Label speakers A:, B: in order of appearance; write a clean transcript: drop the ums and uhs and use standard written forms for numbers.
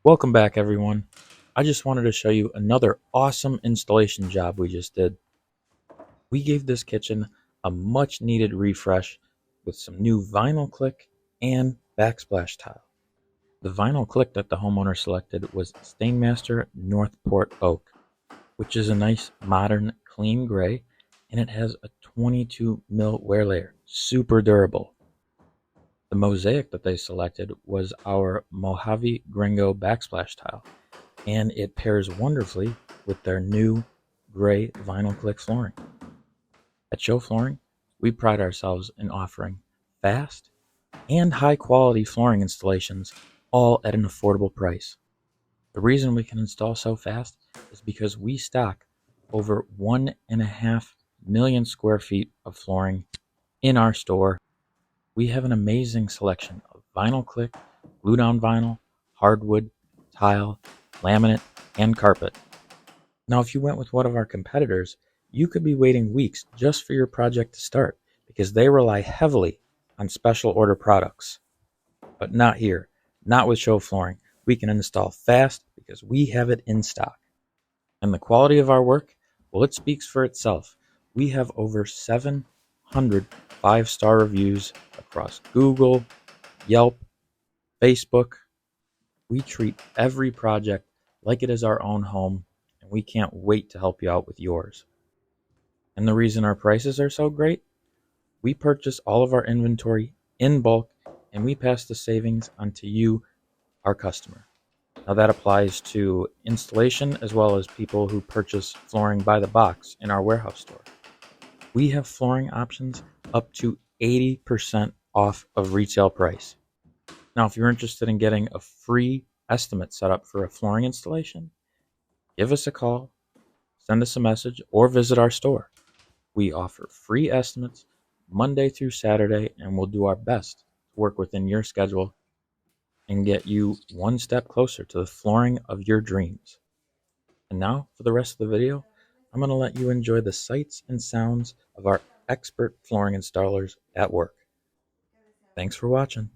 A: Welcome back, everyone. I just wanted to show you another awesome installation job we just did. We gave this kitchen a much needed refresh with some new vinyl click and backsplash tile. The vinyl click that the homeowner selected was Stainmaster Northport Oak, which is a nice modern clean gray, and it has a 22 mil wear layer, super durable. The mosaic that they selected was our Mojave Gringo backsplash tile, and it pairs wonderfully with their new gray vinyl click flooring. At Show Flooring, we pride ourselves in offering fast and high quality flooring installations, all at an affordable price. The reason we can install so fast is because we stock over 1.5 million square feet of flooring in our store. We have an amazing selection of vinyl click, glue down vinyl, hardwood, tile, laminate, and carpet. Now, if you went with one of our competitors, you could be waiting weeks just for your project to start because they rely heavily on special order products. But not here, not with Show Flooring. We can install fast because we have it in stock. And the quality of our work, well, it speaks for itself. We have over 700 five-star reviews across Google, Yelp, Facebook. We treat every project like it is our own home, and we can't wait to help you out with yours. And the reason our prices are so great, we purchase all of our inventory in bulk, and we pass the savings on to you, our customer. Now that applies to installation as well as people who purchase flooring by the box in our warehouse store. We have flooring options up to 80% off of retail price. Now, if you're interested in getting a free estimate set up for a flooring installation, give us a call, send us a message, or visit our store. We offer free estimates Monday through Saturday, and we'll do our best to work within your schedule and get you one step closer to the flooring of your dreams. And now, for the rest of the video, I'm going to let you enjoy the sights and sounds of our expert flooring installers at work. Thanks for watching.